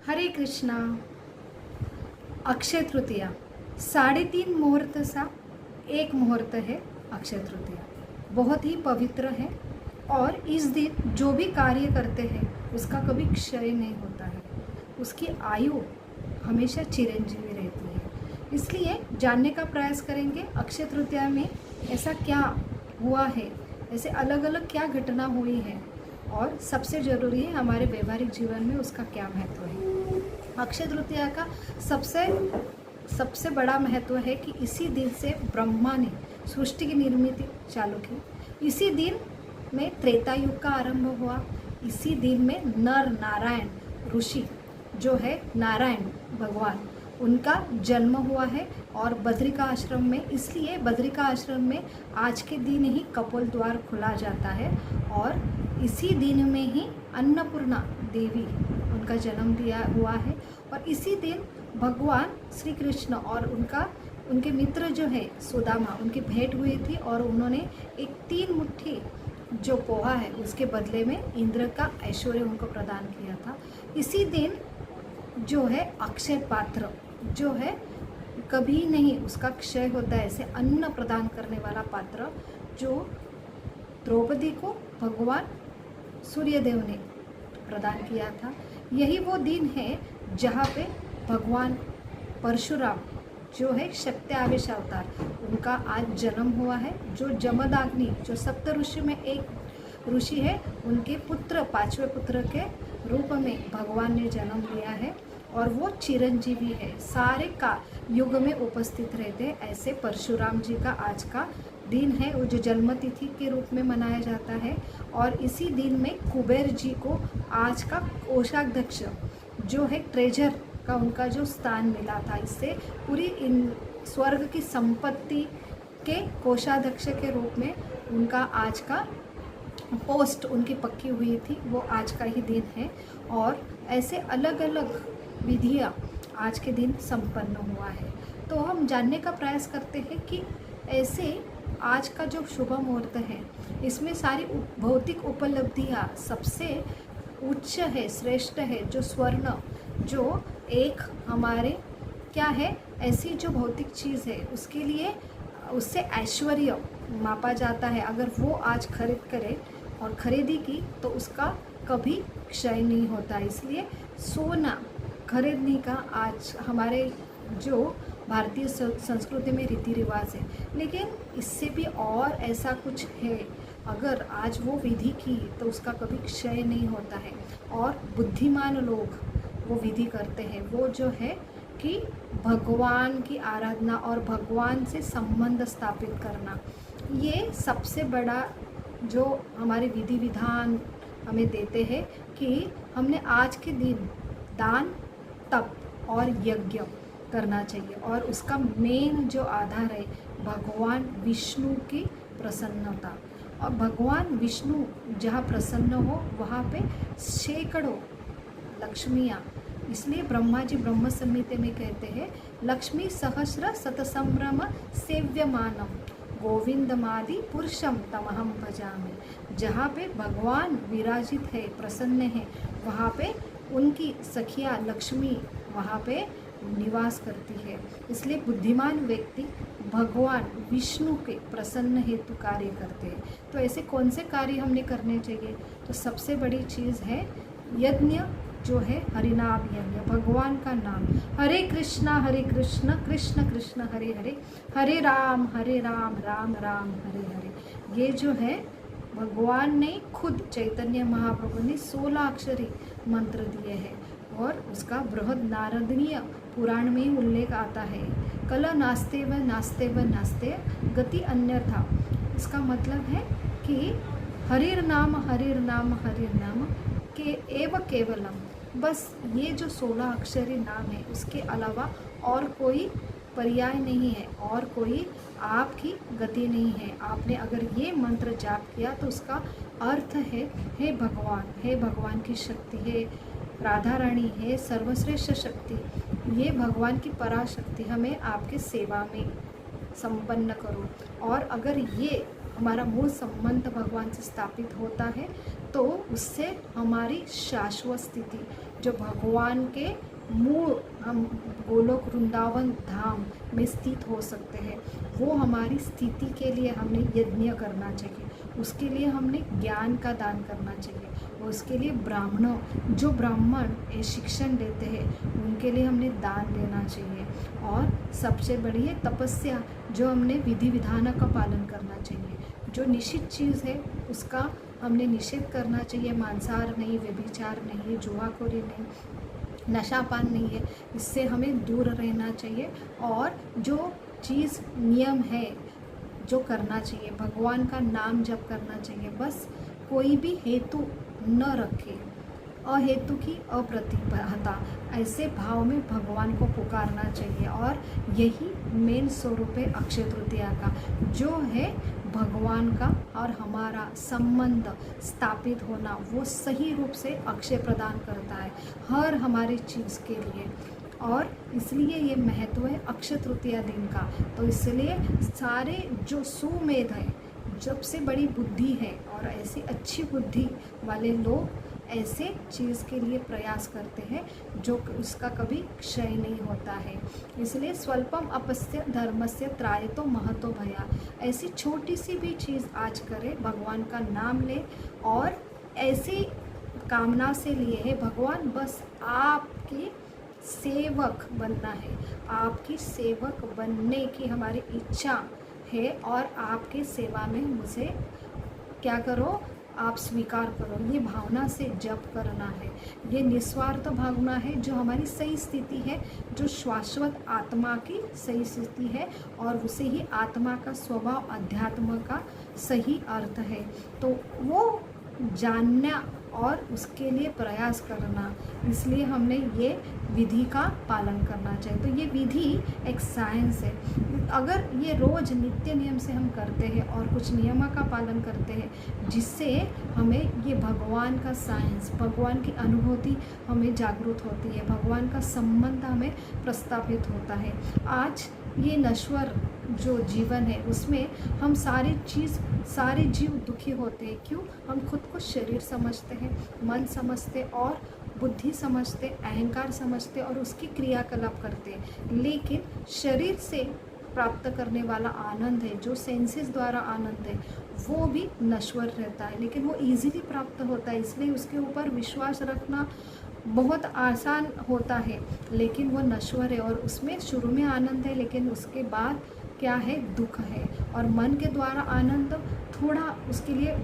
हरे कृष्णा। अक्षय तृतीया 3.5 मुहूर्त सा एक मुहूर्त है अक्षय तृतीया। बहुत ही पवित्र है और इस दिन जो भी कार्य करते हैं उसका कभी क्षय नहीं होता है, उसकी आयु हमेशा चिरंजीवी रहती है। इसलिए जानने का प्रयास करेंगे अक्षय तृतीया में ऐसा क्या हुआ है, ऐसे अलग अलग क्या घटना हुई है और सबसे ज़रूरी है हमारे व्यवहारिक जीवन में उसका क्या महत्व है। अक्षय तृतीया का सबसे बड़ा महत्व है कि इसी दिन से ब्रह्मा ने सृष्टि की निर्मित चालू की। इसी दिन में त्रेता युग का आरंभ हुआ। इसी दिन में नर नारायण ऋषि जो है नारायण भगवान, उनका जन्म हुआ है। और बद्रिका आश्रम में, इसलिए बद्रिका आश्रम में आज के दिन ही कपोल द्वार खुला जाता है और इसी दिन में ही अन्नपूर्णा देवी उनका जन्म दिया हुआ है। और इसी दिन भगवान श्री कृष्ण और उनके मित्र जो है सुदामा, उनकी भेंट हुई थी और उन्होंने एक 3 मुट्ठी जो पोहा है उसके बदले में इंद्र का ऐश्वर्य उनको प्रदान किया था। इसी दिन जो है अक्षय पात्र जो है कभी नहीं उसका क्षय होता है, ऐसे अन्न प्रदान करने वाला पात्र जो द्रौपदी को भगवान सूर्यदेव ने प्रदान किया था। यही वो दिन है जहाँ पे भगवान परशुराम जो है शक्ति आवेश अवतार, उनका आज जन्म हुआ है। जो जमदाग्नि जो सप्त ऋषि में एक ऋषि है, उनके पुत्र 5वें पुत्र के रूप में भगवान ने जन्म लिया है और वो चिरंजीवी है, सारे का युग में उपस्थित रहते हैं। ऐसे परशुराम जी का आज का दिन है, वो जो जन्म तिथि के रूप में मनाया जाता है। और इसी दिन में कुबेर जी को आज का कोषाध्यक्ष जो है ट्रेजर का उनका जो स्थान मिला था, इससे पूरी इन स्वर्ग की संपत्ति के कोषाध्यक्ष के रूप में उनका आज का पोस्ट उनकी पक्की हुई थी, वो आज का ही दिन है। और ऐसे अलग अलग विधियाँ आज के दिन संपन्न हुआ है। तो हम जानने का प्रयास करते हैं कि ऐसे आज का जो शुभ मुहूर्त है इसमें सारी भौतिक उपलब्धियाँ सबसे उच्च है, श्रेष्ठ है। जो स्वर्ण जो एक हमारे क्या है, ऐसी जो भौतिक चीज़ है उसके लिए उससे ऐश्वर्य मापा जाता है। अगर वो आज खरीद करे और ख़रीदी की तो उसका कभी क्षय नहीं होता। इसलिए सोना खरीदने का आज हमारे जो भारतीय संस्कृति में रीति रिवाज है। लेकिन इससे भी और ऐसा कुछ है, अगर आज वो विधि की तो उसका कभी क्षय नहीं होता है। और बुद्धिमान लोग वो विधि करते हैं, वो जो है कि भगवान की आराधना और भगवान से संबंध स्थापित करना, ये सबसे बड़ा जो हमारे विधि विधान हमें देते हैं कि हमने आज के दिन दान तप और यज्ञ करना चाहिए। और उसका मेन जो आधार है भगवान विष्णु की प्रसन्नता। और भगवान विष्णु जहाँ प्रसन्न हो वहाँ पे सैकड़ों लक्ष्मियाँ, इसलिए ब्रह्मा जी ब्रह्म संहिता में कहते हैं लक्ष्मी सहस्र शतसंभ्रम सेव्यमानम गोविंदमादि पुरुषम तमहम भजामि। जहाँ पे भगवान विराजित है, प्रसन्न है, वहाँ पे उनकी सखिया लक्ष्मी वहाँ पे निवास करती है। इसलिए बुद्धिमान व्यक्ति भगवान विष्णु के प्रसन्न हेतु कार्य करते हैं। तो ऐसे कौन से कार्य हमने करने चाहिए? तो सबसे बड़ी चीज़ है यज्ञ जो है हरिनाम यज्ञ, भगवान का नाम। हरे कृष्णा कृष्ण कृष्ण हरे हरे, हरे राम राम राम हरे हरे। ये जो है भगवान ने खुद चैतन्य महाप्रभु ने 16 अक्षरी मंत्र दिए हैं और उसका बृहद नारदीय पुराण में ही उल्लेख आता है। कल नास्ते व नास्ते व नास्ते गति अन्यथा। इसका मतलब है कि हरिर नाम के एव केवलम, बस ये जो 16 अक्षरी नाम है उसके अलावा और कोई पर्याय नहीं है और कोई आपकी गति नहीं है। आपने अगर ये मंत्र जाप किया तो उसका अर्थ है हे भगवान की शक्ति है, राधा रानी है सर्वश्रेष्ठ शक्ति, ये भगवान की पराशक्ति हमें आपके सेवा में संपन्न करो। और अगर ये हमारा मूल संबंध भगवान से स्थापित होता है तो उससे हमारी शाश्वत स्थिति, जो भगवान के मूल हम गोलोक वृंदावन धाम में स्थित हो सकते हैं, वो हमारी स्थिति के लिए हमने यज्ञ करना चाहिए, उसके लिए हमने ज्ञान का दान करना चाहिए, और उसके लिए ब्राह्मणों, जो ब्राह्मण ये शिक्षण देते हैं, उनके लिए हमने दान देना चाहिए। और सबसे बड़ी है तपस्या, जो हमने विधि विधान का पालन करना चाहिए। जो निषिद्ध चीज़ है उसका हमने निषेध करना चाहिए, मांसाहार नहीं, व्यभिचार नहीं, जुआखोरी नहीं, नशापान नहीं है, इससे हमें दूर रहना चाहिए। और जो चीज़ नियम है जो करना चाहिए, भगवान का नाम जप करना चाहिए, बस कोई भी हेतु न रखे, अहेतु की अप्रतिबद्धता, ऐसे भाव में भगवान को पुकारना चाहिए। और यही मेन स्वरूप है अक्षय तृतीया का, जो है भगवान का और हमारा संबंध स्थापित होना, वो सही रूप से अक्षय प्रदान करता है हर हमारी चीज़ के लिए। और इसलिए ये महत्व है अक्षय तृतीया दिन का। तो इसलिए सारे जो सुमेध है, जब से बड़ी बुद्धि है और ऐसी अच्छी बुद्धि वाले लोग ऐसे चीज़ के लिए प्रयास करते हैं जो उसका कभी क्षय नहीं होता है। इसलिए स्वल्पम अपस्य धर्मस्य त्रायतो महतो भया, ऐसी छोटी सी भी चीज़ आज करें, भगवान का नाम ले, और ऐसी कामना से लिए है भगवान बस आपकी सेवक बनना है, आपकी सेवक बनने की हमारी इच्छा है, और आपके सेवा में मुझे क्या करो, आप स्वीकार करो, ये भावना से जप करना है। ये निस्वार्थ भावना है जो हमारी सही स्थिति है, जो शाश्वत आत्मा की सही स्थिति है, और उसे ही आत्मा का स्वभाव अध्यात्म का सही अर्थ है। तो वो जानना और उसके लिए प्रयास करना, इसलिए हमने ये विधि का पालन करना चाहिए। तो ये विधि एक साइंस है। अगर ये रोज़ नित्य नियम से हम करते हैं और कुछ नियमों का पालन करते हैं, जिससे हमें ये भगवान का साइंस, भगवान की अनुभूति हमें जागरूक होती है, भगवान का संबंध हमें प्रस्थापित होता है। आज ये नश्वर जो जीवन है उसमें हम सारे जीव दुखी होते हैं। क्यों? हम खुद को शरीर समझते हैं, मन समझते और बुद्धि समझते, अहंकार समझते और उसकी क्रियाकलाप करते हैं। लेकिन शरीर से प्राप्त करने वाला आनंद है, जो सेंसेस द्वारा आनंद है, वो भी नश्वर रहता है, लेकिन वो इजीली प्राप्त होता है, इसलिए उसके ऊपर विश्वास रखना बहुत आसान होता है, लेकिन वो नश्वर है। और उसमें शुरू में आनंद है, लेकिन उसके बाद क्या है, दुख है। और मन के द्वारा आनंद, थोड़ा उसके लिए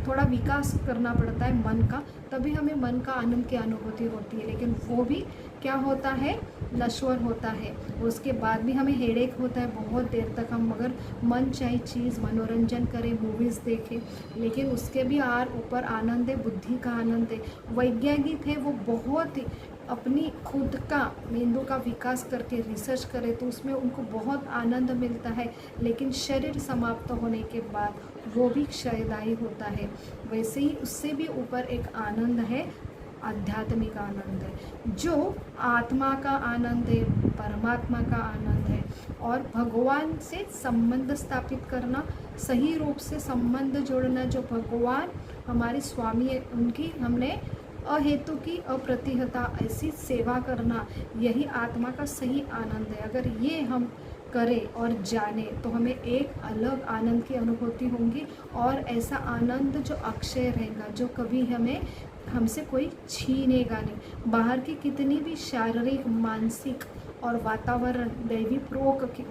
थोड़ा विकास करना पड़ता है मन का, तभी हमें मन का आनंद की अनुभूति होती है, लेकिन वो भी क्या होता है, नश्वर होता है। उसके बाद भी हमें हेडेक होता है बहुत देर तक, हम अगर मन चाहे चीज़ मनोरंजन करें, मूवीज़ देखें, लेकिन उसके भी ऊपर आनंद है, बुद्धि का आनंद है। वैज्ञानिक है वो बहुत ही अपनी खुद का मेंदु का विकास करके रिसर्च करे तो उसमें उनको बहुत आनंद मिलता है, लेकिन शरीर समाप्त होने के बाद वो भी क्षयदायी होता है। वैसे ही उससे भी ऊपर एक आनंद है, आध्यात्मिक आनंद है, जो आत्मा का आनंद है, परमात्मा का आनंद है। और भगवान से संबंध स्थापित करना, सही रूप से संबंध जोड़ना, जो भगवान हमारे स्वामी है, उनकी हमने अहेतु की अप्रतिहता ऐसी सेवा करना, यही आत्मा का सही आनंद है। अगर ये हम करें और जाने तो हमें एक अलग आनंद की अनुभूति होगी, और ऐसा आनंद जो अक्षय रहेगा, जो कभी हमसे कोई छीनेगा नहीं। बाहर की कितनी भी शारीरिक, मानसिक और वातावरण दैवी प्रोक की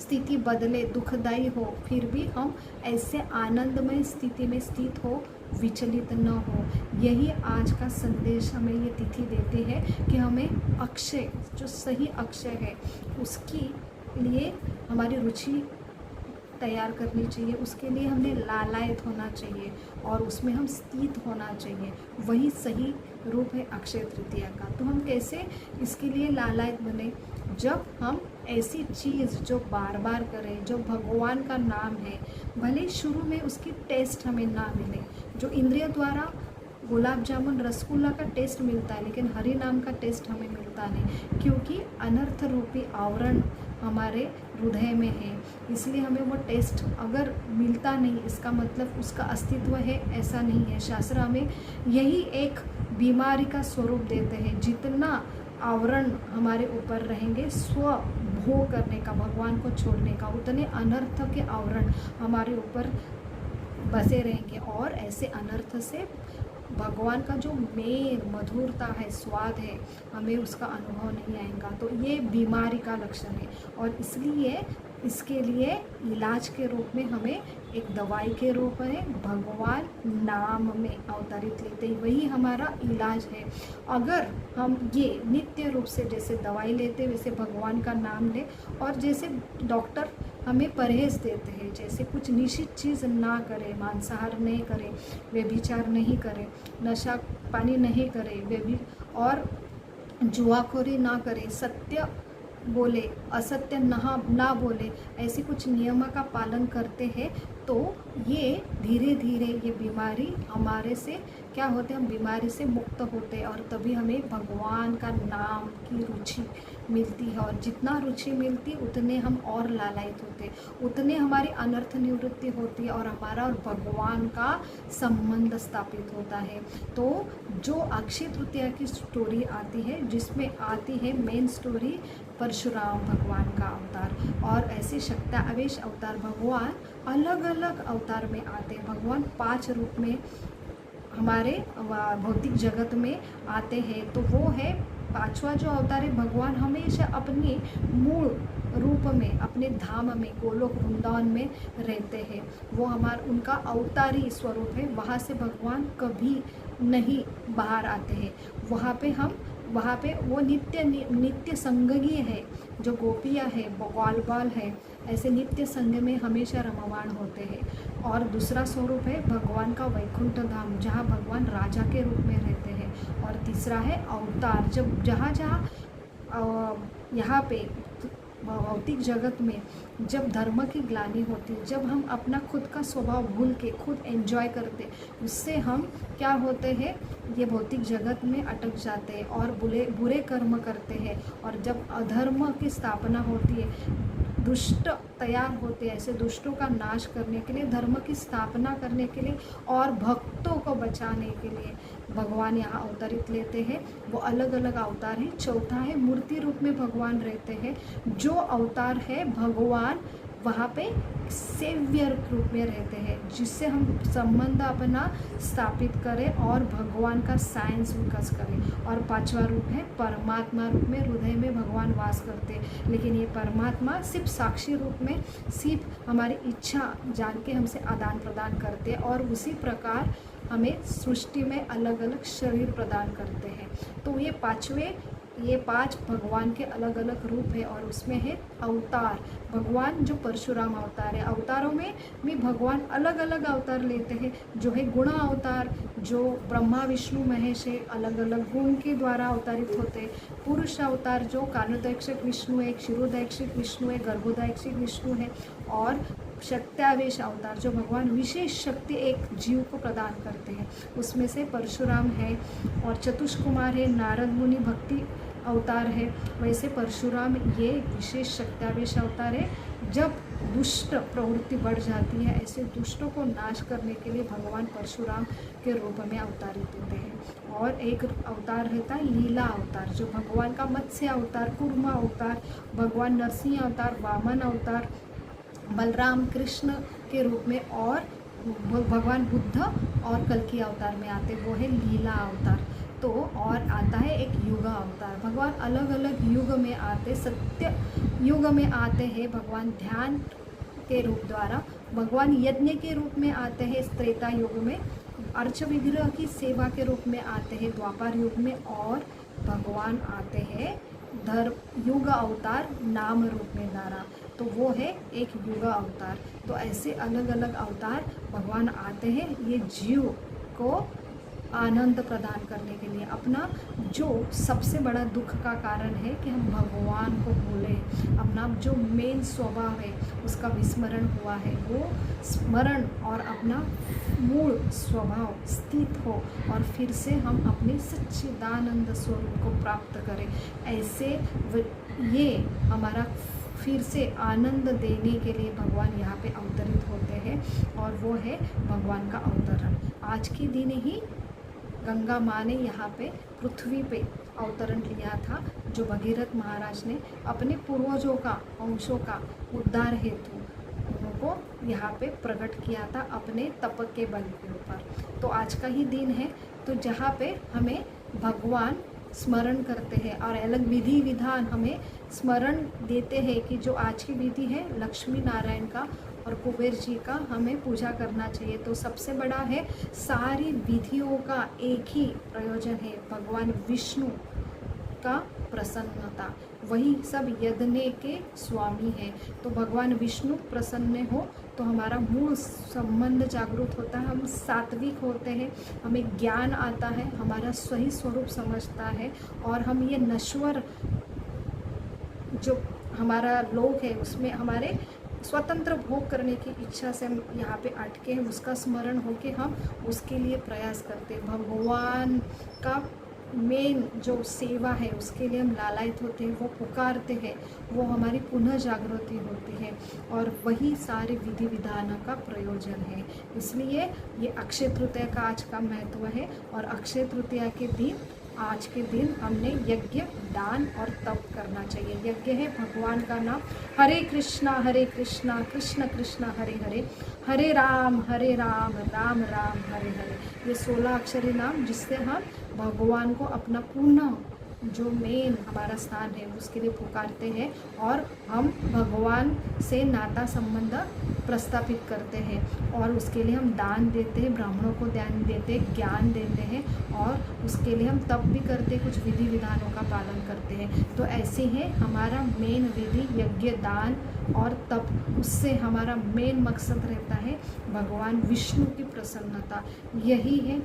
स्थिति बदले, दुखदायी हो, फिर भी हम ऐसे आनंदमय स्थिति में स्थित हो, विचलित न हो। यही आज का संदेश हमें ये तिथि देती है कि हमें अक्षय, जो सही अक्षय है, उसकी लिए हमारी रुचि तैयार करनी चाहिए, उसके लिए हमने लालायित होना चाहिए और उसमें हम स्थित होना चाहिए। वही सही रूप है अक्षय तृतीया का। तो हम कैसे इसके लिए लालायित बने? जब हम ऐसी चीज़ जो बार बार करें, जो भगवान का नाम है, भले शुरू में उसकी टेस्ट हमें ना मिले, जो इंद्रिय द्वारा गुलाब जामुन रसगुल्ला का टेस्ट मिलता है, लेकिन हरि नाम का टेस्ट हमें मिलता नहीं, क्योंकि अनर्थ रूपी आवरण हमारे हृदय में है, इसलिए हमें वो टेस्ट अगर मिलता नहीं, इसका मतलब उसका अस्तित्व है ऐसा नहीं है। शास्त्र हमें यही एक बीमारी का स्वरूप देते हैं। जितना आवरण हमारे ऊपर रहेंगे स्व भोग करने का, भगवान को छोड़ने का, उतने अनर्थ के आवरण हमारे ऊपर बसे रहेंगे और ऐसे अनर्थ से भगवान का जो मेन मधुरता है, स्वाद है, हमें उसका अनुभव नहीं आएगा। तो ये बीमारी का लक्षण है और इसलिए इसके लिए इलाज के रूप में हमें एक दवाई के रूप में भगवान नाम में अवतरित लेते हैं, वही हमारा इलाज है। अगर हम ये नित्य रूप से जैसे दवाई लेते वैसे भगवान का नाम ले, और जैसे डॉक्टर हमें परहेज देते हैं, जैसे कुछ निश्चित चीज़ ना करें, मांसाहार नहीं करें, व्यभिचार नहीं करें, नशा पानी नहीं करें, और जुआखोरी ना करें, सत्य बोले, असत्य ना बोले, ऐसे कुछ नियम का पालन करते हैं, तो ये धीरे धीरे ये बीमारी हमारे से क्या होते, हम बीमारी से मुक्त होते हैं और तभी हमें भगवान का नाम की रुचि मिलती है। और जितना रुचि मिलती उतने हम और लालायित होते, उतने हमारी अनर्थ निवृत्ति होती है और हमारा और भगवान का संबंध स्थापित होता है। तो जो अक्षय तृतीया की स्टोरी आती है, जिसमें आती है मेन स्टोरी परशुराम भगवान का अवतार, और ऐसे शक्त्यावेश अवतार भगवान अलग अलग अवतार में आते हैं। भगवान 5 रूप में हमारे भौतिक जगत में आते हैं। तो वो है 5वां जो अवतार है, भगवान हमेशा अपने मूल रूप में, अपने धाम में, गोलोक वृंदावन में रहते हैं। वो उनका अवतारी स्वरूप है, वहाँ से भगवान कभी नहीं बाहर आते हैं। वहाँ पे वो नित्य संगी है, जो गोपियाँ है, ग्वाल बाल है, ऐसे नित्य संग में हमेशा रममाण होते हैं। और दूसरा स्वरूप है भगवान का वैकुंठ धाम, जहाँ भगवान राजा के रूप में रहते हैं। और तीसरा है अवतार, जब जहाँ यहाँ पे भौतिक जगत में जब धर्म की ग्लानि होती है, जब हम अपना खुद का स्वभाव भूल के खुद एंजॉय करते, उससे हम क्या होते हैं, ये भौतिक जगत में अटक जाते हैं और बुरे कर्म करते हैं। और जब अधर्म की स्थापना होती है, दुष्ट तैयार होते हैं, ऐसे दुष्टों का नाश करने के लिए, धर्म की स्थापना करने के लिए और भक्तों को बचाने के लिए भगवान यहाँ अवतरित लेते हैं। वो अलग अलग अवतार हैं। चौथा है मूर्ति रूप में भगवान रहते हैं। जो अवतार है भगवान वहाँ पे सेवियर रूप में रहते हैं, जिससे हम संबंध अपना स्थापित करें और भगवान का साइंस विकास करें। और 5वां रूप है परमात्मा रूप में, हृदय में भगवान वास करते हैं। लेकिन ये परमात्मा सिर्फ साक्षी रूप में, सिर्फ हमारी इच्छा जान के हमसे आदान प्रदान करते हैं और उसी प्रकार हमें सृष्टि में अलग अलग शरीर प्रदान करते हैं। तो ये 5 भगवान के अलग अलग रूप है। और उसमें है अवतार, भगवान जो परशुराम अवतार है। अवतारों में भी भगवान अलग अलग अवतार लेते हैं, जो है गुण अवतार, जो ब्रह्मा विष्णु महेश है, अलग अलग गुण के द्वारा अवतारित होते हैं। पुरुष अवतार जो कानोदैक्षिक विष्णु है, क्षीरोदैक्षिक विष्णु है, गर्भोदैक्षिक विष्णु है। और शक्त्यावेश अवतार जो भगवान विशेष शक्ति एक जीव को प्रदान करते हैं, उसमें से परशुराम है। और चतुष्कुमार है, नारद मुनि भक्ति अवतार है। वैसे परशुराम ये विशेष शक्त्यावेश अवतार है। जब दुष्ट प्रवृत्ति बढ़ जाती है, ऐसे दुष्टों को नाश करने के लिए भगवान परशुराम के रूप में अवतारित होते हैं। और एक अवतार रहता है लीला अवतार, जो भगवान का मत्स्य अवतार, कूर्मा अवतार, भगवान नरसिंह अवतार, वामन अवतार, बलराम कृष्ण के रूप में, और भगवान बुद्ध और कल्कि अवतार में आते, वो है लीला अवतार। तो और आता है एक युग अवतार, भगवान अलग अलग युग में आते, सत्य युग में आते हैं भगवान ध्यान के रूप द्वारा, भगवान यज्ञ के रूप में आते हैं त्रेता युग में, अर्च विग्रह की सेवा के रूप में आते हैं द्वापर युग में, और भगवान आते हैं युग अवतार नाम रूप में द्वारा, तो वो है एक युग अवतार। तो ऐसे अलग अलग अवतार भगवान आते हैं ये जीव को आनंद प्रदान करने के लिए। अपना जो सबसे बड़ा दुख का कारण है कि हम भगवान को भूलें, अपना जो मेन स्वभाव है उसका विस्मरण हुआ है, वो स्मरण और अपना मूल स्वभाव स्थित हो और फिर से हम अपने सच्चिदानंद स्वरूप को प्राप्त करें। ऐसे ये हमारा फिर से आनंद देने के लिए भगवान यहाँ पे अवतरित होते हैं, और वो है भगवान का अवतरण। आज के दिन ही गंगा माँ ने यहाँ पे पृथ्वी पे अवतरण लिया था, जो भगीरथ महाराज ने अपने पूर्वजों का, अंशों का उद्धार हेतु उनको यहाँ पे प्रकट किया था अपने तप के बल के ऊपर। तो आज का ही दिन है, तो जहाँ पे हमें भगवान स्मरण करते हैं और अलग विधि विधान हमें स्मरण देते हैं कि जो आज की विधि है लक्ष्मी नारायण का और कुबेर जी का हमें पूजा करना चाहिए। तो सबसे बड़ा है, सारी विधियों का एक ही प्रयोजन है, भगवान विष्णु का प्रसन्नता, वही सब यज्ञ के स्वामी हैं। तो भगवान विष्णु प्रसन्न हो तो हमारा मूल संबंध जागृत होता है, हम सात्विक होते हैं, हमें ज्ञान आता है, हमारा सही स्वरूप समझता है, और हम ये नश्वर जो हमारा लोक है उसमें हमारे स्वतंत्र भोग करने की इच्छा से हम यहाँ पे अटके हैं, उसका स्मरण हो के हम उसके लिए प्रयास करते हैं। भगवान का मेन जो सेवा है उसके लिए हम लालायित होते हैं, वो पुकारते हैं, वो हमारी पुनः जागृति होती है, और वही सारे विधि विधान का प्रयोजन है। इसलिए ये अक्षय तृतीया का आज का महत्व है, और अक्षय तृतीया के दिन, आज के दिन हमने यज्ञ, दान और तप करना चाहिए। यज्ञ है भगवान का नाम, हरे कृष्णा कृष्ण कृष्ण हरे हरे, हरे राम राम राम हरे हरे। ये 16 अक्षरी नाम जिससे हम भगवान को अपना पूर्ण जो मेन हमारा स्थान है उसके लिए पुकारते हैं, और हम भगवान से नाता संबंध प्रस्थापित करते हैं, और उसके लिए हम दान देते हैं, ब्राह्मणों को दान देते हैं, ज्ञान देते हैं, और उसके लिए हम तप भी करते हैं, कुछ विधि विधानों का पालन करते हैं। तो ऐसे है हमारा मेन विधि यज्ञ, दान और तप, उससे हमारा मेन मकसद रहता है भगवान विष्णु की प्रसन्नता। यही है